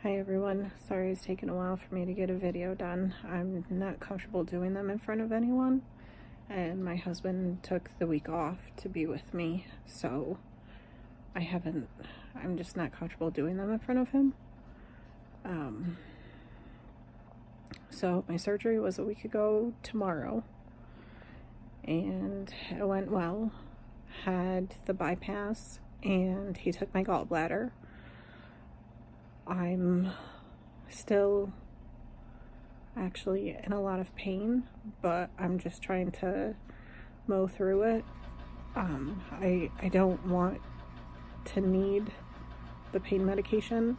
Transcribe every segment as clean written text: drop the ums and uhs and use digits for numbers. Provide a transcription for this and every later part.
Hi everyone, sorry it's taken a while for me to get a video done. I'm not comfortable doing them in front of anyone, and my husband took the week off to be with me, so I'm just not comfortable doing them in front of him. So my surgery was a week ago tomorrow, and it went well. Had the bypass, and he took my gallbladder. I'm still actually in a lot of pain, but I'm just trying to mow through it. I don't want to need the pain medication.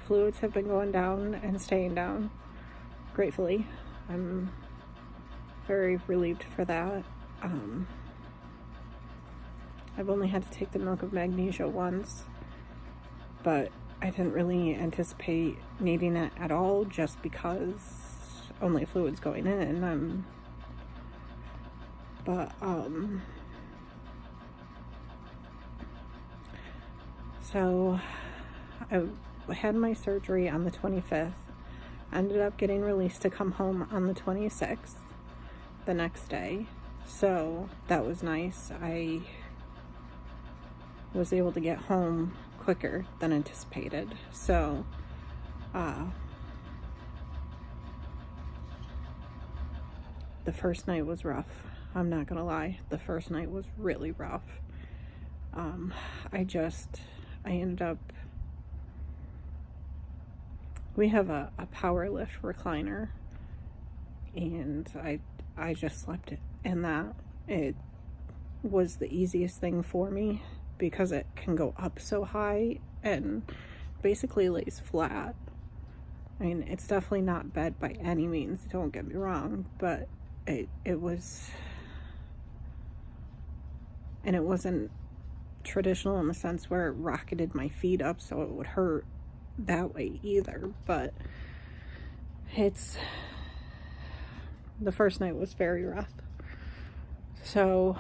Fluids have been going down and staying down, gratefully. I'm very relieved for that. I've only had to take the milk of magnesia once, but I didn't really anticipate needing it at all just because only fluids going in. So I had my surgery on the 25th, ended up getting released to come home on the 26th, the next day. So that was nice. I was able to get home quicker than anticipated. So the first night was rough. I'm not gonna lie, the first night was really rough. I ended up, we have a power lift recliner, and I just slept in that. It was the easiest thing for me because it can go up so high and basically lays flat. I mean, it's definitely not bed by any means, don't get me wrong, but it was, and it wasn't traditional in the sense where it rocketed my feet up so it would hurt that way either, but the first night was very rough. So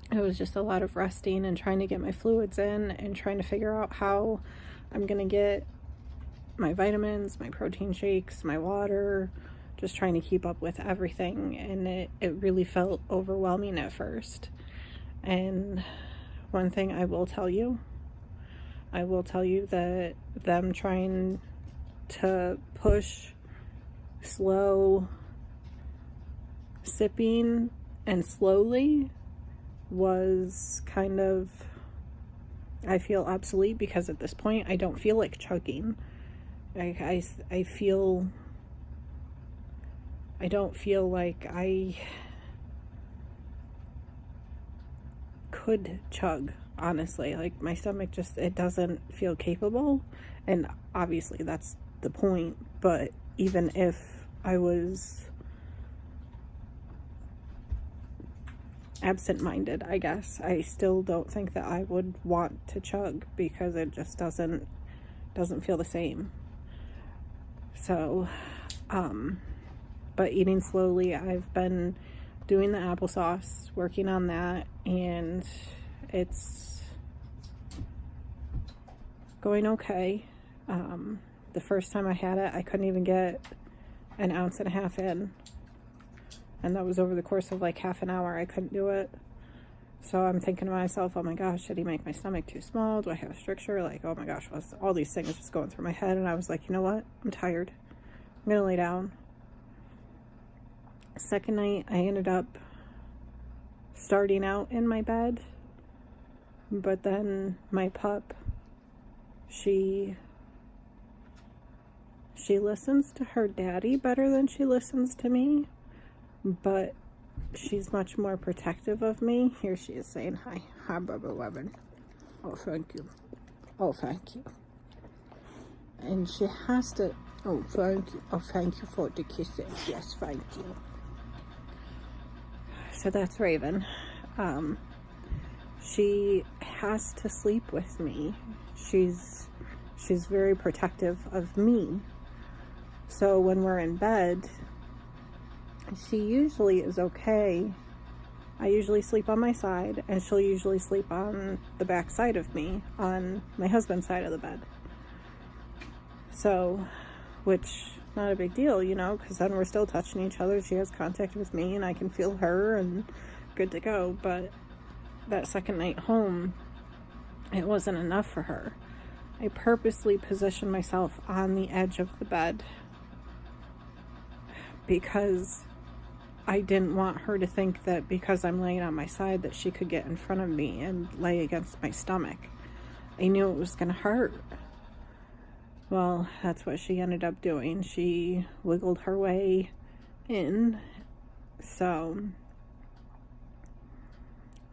it was just a lot of resting and trying to get my fluids in and trying to figure out how I'm gonna get my vitamins, my protein shakes, my water, just trying to keep up with everything. And it really felt overwhelming at first. And one thing I will tell you that them trying to push slow sipping and slowly was kind of, I feel obsolete, because at this point I don't feel like chugging. I don't feel like I could chug, honestly. Like, my stomach just, it doesn't feel capable, and obviously that's the point. But even if I was absent-minded, I guess, I still don't think that I would want to chug, because it just doesn't feel the same. So but eating slowly, I've been doing the applesauce, working on that, and it's going okay. The first time I had it, I couldn't even get an ounce and a half in, and that was over the course of like half an hour. I couldn't do it. So I'm thinking to myself, oh my gosh, did he make my stomach too small? Do I have a stricture? Like, oh my gosh, all these things just going through my head. And I was like, you know what? I'm tired. I'm gonna lay down. Second night, I ended up starting out in my bed, but then my pup, she listens to her daddy better than she listens to me, but she's much more protective of me. Here she is saying hi. Hi, Bubba Webbin. Oh, thank you. Oh, thank you. And she has to, oh, thank you. Oh, thank you for the kisses. Yes, thank you. So that's Raven. She has to sleep with me. She's very protective of me. So when we're in bed, she usually is okay I usually sleep on my side, and she'll usually sleep on the back side of me, on my husband's side of the bed. So, which, not a big deal, you know, because then we're still touching each other. She has contact with me, and I can feel her, and good to go. But that second night home, it wasn't enough for her. I purposely positioned myself on the edge of the bed because I didn't want her to think that because I'm laying on my side that she could get in front of me and lay against my stomach. I knew it was going to hurt. Well, that's what she ended up doing. She wiggled her way in, so,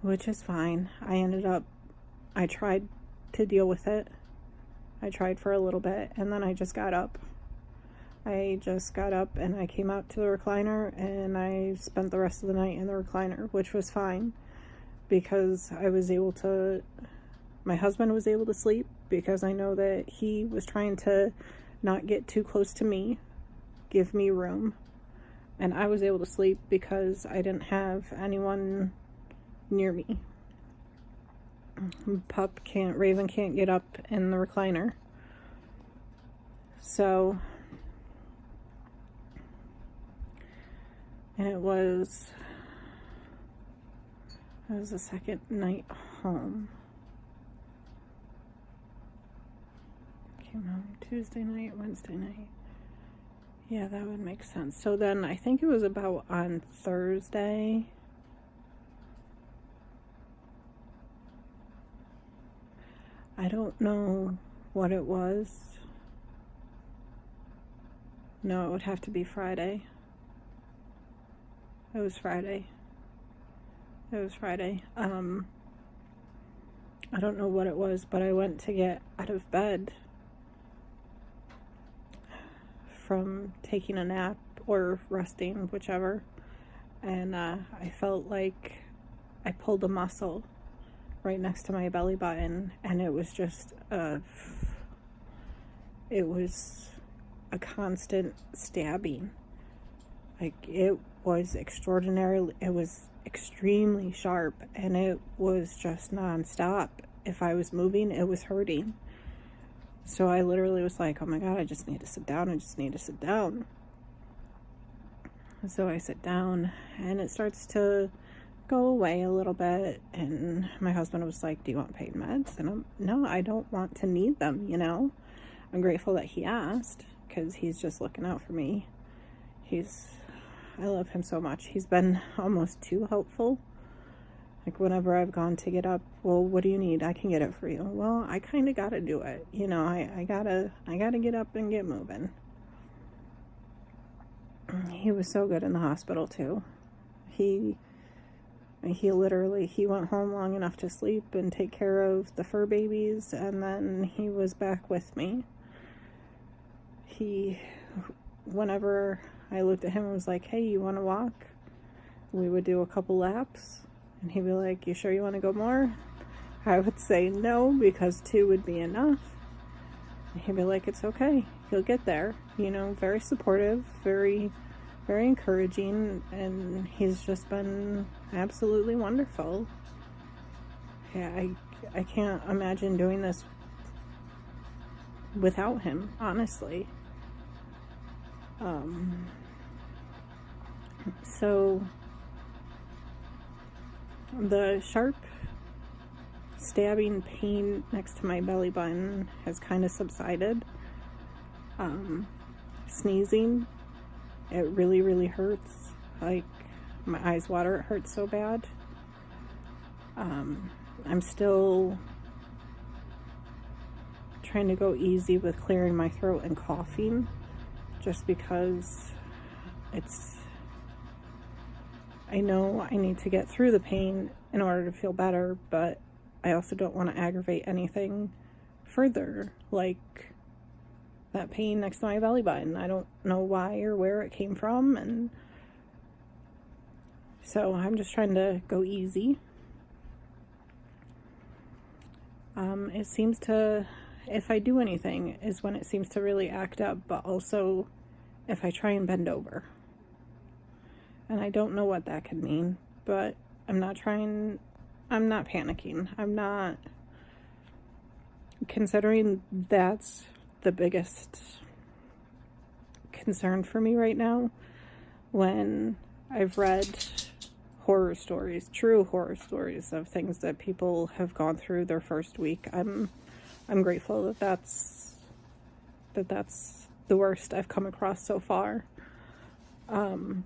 which is fine. I tried to deal with it. I tried for a little bit, and then I just got up. And I came out to the recliner, and I spent the rest of the night in the recliner, which was fine because my husband was able to sleep because I know that he was trying to not get too close to me, give me room, and I was able to sleep because I didn't have anyone near me. Raven can't get up in the recliner. So, and it was the second night home. Came home Tuesday night, Wednesday night. Yeah, that would make sense. So then I think it was about on Thursday. I don't know what it was. No, it would have to be Friday. It was Friday. I don't know what it was, but I went to get out of bed from taking a nap or resting, whichever. And I felt like I pulled a muscle right next to my belly button, and it was just it was a constant stabbing. Like, it was extremely sharp, and it was just nonstop. If I was moving, it was hurting. So I literally was like, oh my God, I just need to sit down. So I sit down, and it starts to go away a little bit, and my husband was like, do you want pain meds? And no, I don't want to need them, you know. I'm grateful that he asked, because he's just looking out for me. I love him so much. He's been almost too helpful. Like, whenever I've gone to get up, well, what do you need? I can get it for you. Well, I kind of got to do it. You know, I gotta get up and get moving. He was so good in the hospital too. He went home long enough to sleep and take care of the fur babies, and then he was back with me. Whenever I looked at him and was like, hey, you want to walk? We would do a couple laps, and he'd be like, you sure you want to go more? I would say no, because 2 would be enough. And he'd be like, it's okay, you'll get there. You know, very supportive, very, very encouraging, and he's just been absolutely wonderful. Yeah, I can't imagine doing this without him, honestly. So the sharp stabbing pain next to my belly button has kind of subsided. Sneezing, it really, really hurts. Like, my eyes water, it hurts so bad. I'm still trying to go easy with clearing my throat and coughing, just because I know I need to get through the pain in order to feel better, but I also don't want to aggravate anything further, like that pain next to my belly button. I don't know why or where it came from, and so I'm just trying to go easy. It seems to, if I do anything, is when it seems to really act up, but also if I try and bend over. And I don't know what that could mean, but I'm not panicking. I'm not, considering that's the biggest concern for me right now. When I've read horror stories, true horror stories of things that people have gone through their first week, I'm grateful that that's the worst I've come across so far. But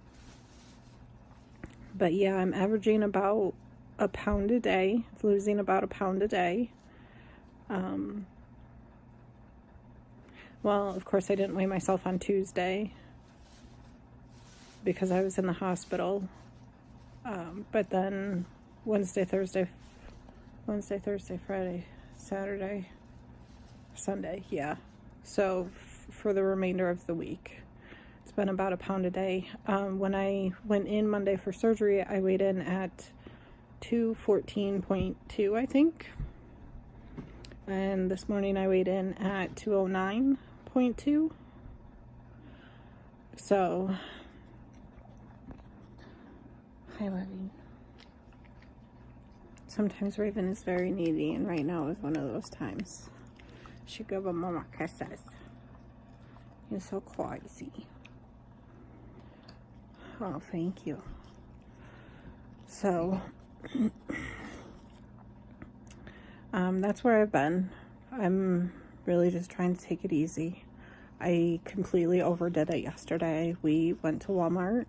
yeah, I'm averaging about a pound a day, losing about a pound a day. Well, of course I didn't weigh myself on Tuesday because I was in the hospital. But then Wednesday, Thursday, Friday, Saturday, Sunday, yeah. So for the remainder of the week, it's been about a pound a day. When I went in Monday for surgery, I weighed in at 214.2, I think. And this morning I weighed in at 209.2. So, hi, Levy. Sometimes Raven is very needy, and right now is one of those times. She give a mama kisses. You're so crazy. Oh, thank you. So, that's where I've been. I'm really just trying to take it easy. I completely overdid it yesterday. We went to Walmart,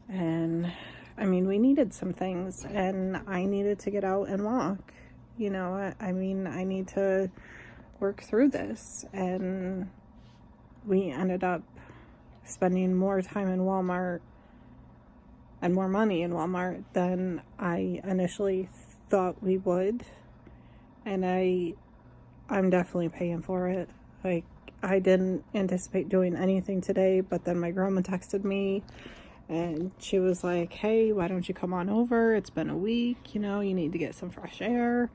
and I mean, we needed some things, and I needed to get out and walk. You know, I mean, I need to work through this, and we ended up spending more time in Walmart and more money in Walmart than I initially thought we would. And I'm definitely paying for it. Like, I didn't anticipate doing anything today, but then my grandma texted me and she was like, hey, why don't you come on over? It's been a week, you know, you need to get some fresh air.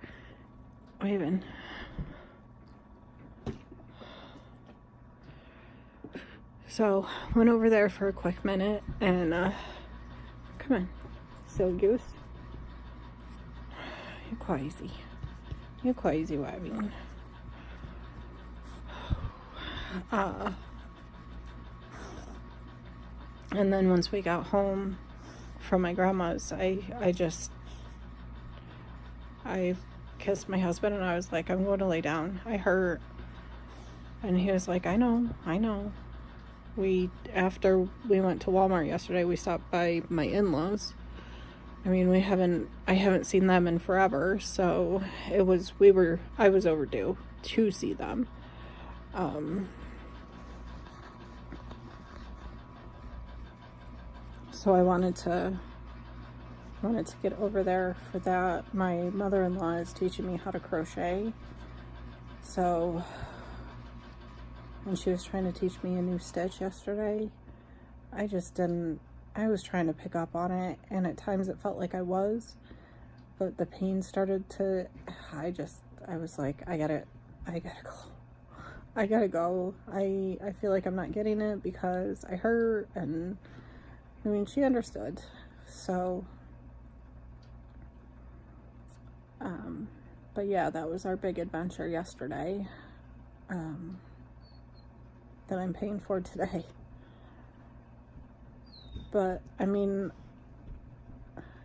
Raven. So, went over there for a quick minute and, come on, silly goose. You're crazy. You're crazy, Raven. And then once we got home from my grandma's, I kissed my husband and I was like, I'm going to lay down. I hurt. And he was like, I know. After we went to Walmart yesterday, we stopped by my in-laws. I mean, I haven't seen them in forever, so I was overdue to see them. So I wanted to get over there for that. My mother-in-law is teaching me how to crochet. So when she was trying to teach me a new stitch yesterday, I was trying to pick up on it, and at times it felt like I was, but the pain started to, I was like, I gotta go. I feel like I'm not getting it because I hurt, and I mean, she understood. So, but yeah, that was our big adventure yesterday, that I'm paying for today. But, I mean,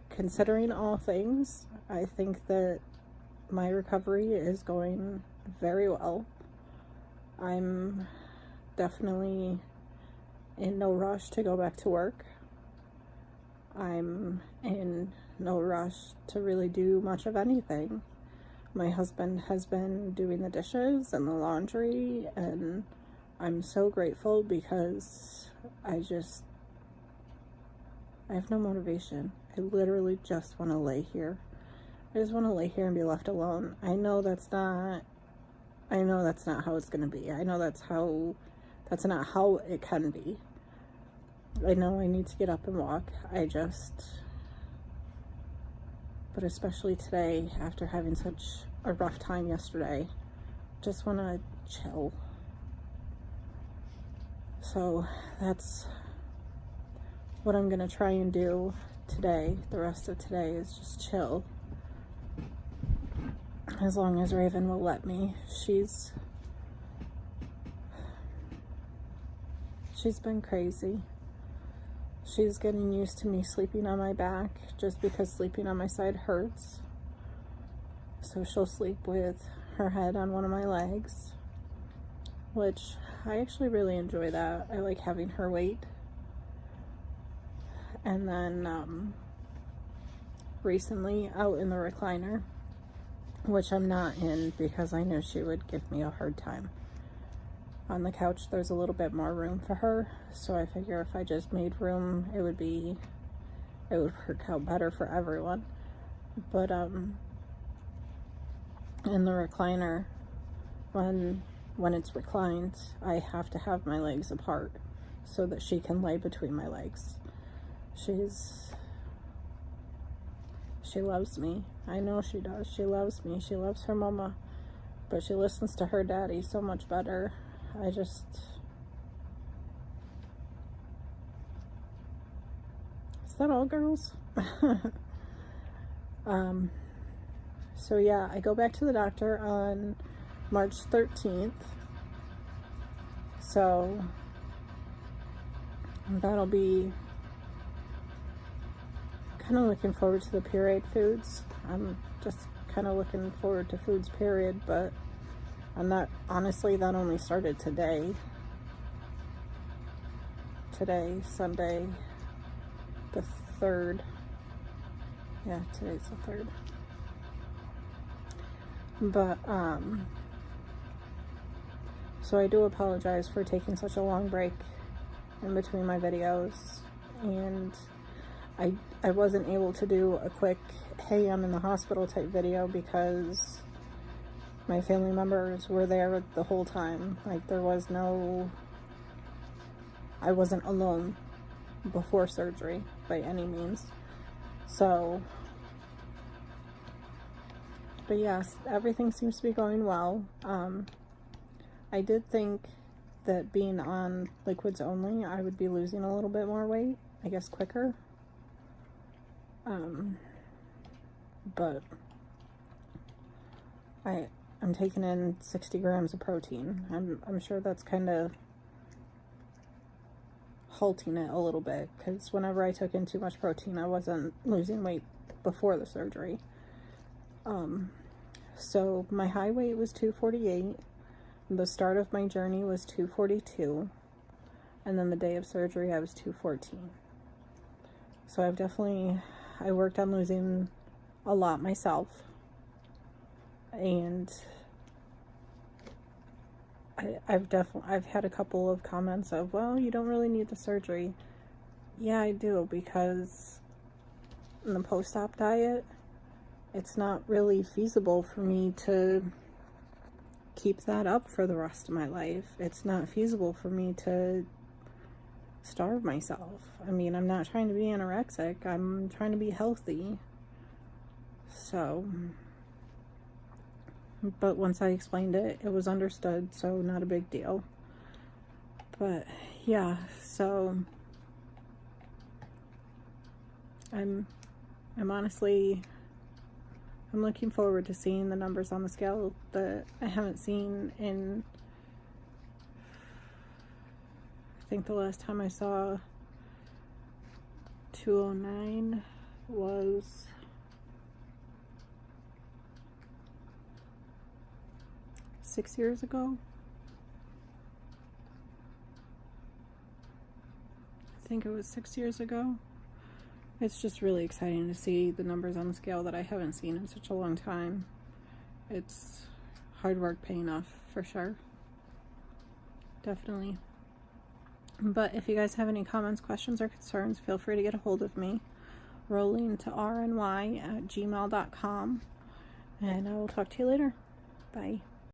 considering all things, I think that my recovery is going very well. I'm definitely in no rush to go back to work. I'm in no rush to really do much of anything. My husband has been doing the dishes and the laundry, and I'm so grateful because I have no motivation. I literally just want to lay here. I just want to lay here and be left alone. I know that's not how it's going to be. I know that's not how it can be. I know I need to get up and walk. But especially today, after having such a rough time yesterday, just want to chill. So that's what I'm going to try and do today, the rest of today, is just chill. As long as Raven will let me. She's been crazy. She's getting used to me sleeping on my back just because sleeping on my side hurts. So she'll sleep with her head on one of my legs, which I actually really enjoy that. I like having her weight. And then recently out in the recliner, which I'm not in because I knew she would give me a hard time. On the couch there's a little bit more room for her, so I figure if I just made room it would work out better for everyone. But in the recliner, when it's reclined, I have to have my legs apart so that she can lay between my legs. She loves me. I know she does. She loves me. She loves her mama, but she listens to her daddy so much better. Is that all, girls? So yeah, I go back to the doctor on March 13th. So that'll be kind of looking forward to the pureed foods. I'm just kind of looking forward to foods, period, but I'm not, honestly, that only started today. Today, Sunday, the 3rd. Yeah, today's the 3rd. But, so I do apologize for taking such a long break in between my videos, and I wasn't able to do a quick, hey, I'm in the hospital type video because my family members were there the whole time. Like, I wasn't alone before surgery by any means. So, but yes, everything seems to be going well. I did think that being on liquids only, I would be losing a little bit more weight, I guess quicker. But I'm taking in 60 grams of protein. I'm sure that's kind of halting it a little bit, because whenever I took in too much protein, I wasn't losing weight before the surgery. So my high weight was 248. The start of my journey was 242. And then the day of surgery, I was 214. So I worked on losing a lot myself. And I've had a couple of comments of, well, you don't really need the surgery. Yeah, I do, because in the post-op diet, it's not really feasible for me to keep that up for the rest of my life. It's not feasible for me to starve myself. I mean, I'm not trying to be anorexic. I'm trying to be healthy. So, but once I explained it, it was understood, so not a big deal. But yeah, so I'm looking forward to seeing the numbers on the scale that I haven't seen in, I think the last time I saw 209 was six years ago. I think it was 6 years ago. It's just really exciting to see the numbers on the scale that I haven't seen in such a long time. It's hard work paying off for sure. Definitely. But if you guys have any comments, questions, or concerns, feel free to get a hold of me. RollingToRNY@gmail.com. And I will talk to you later. Bye.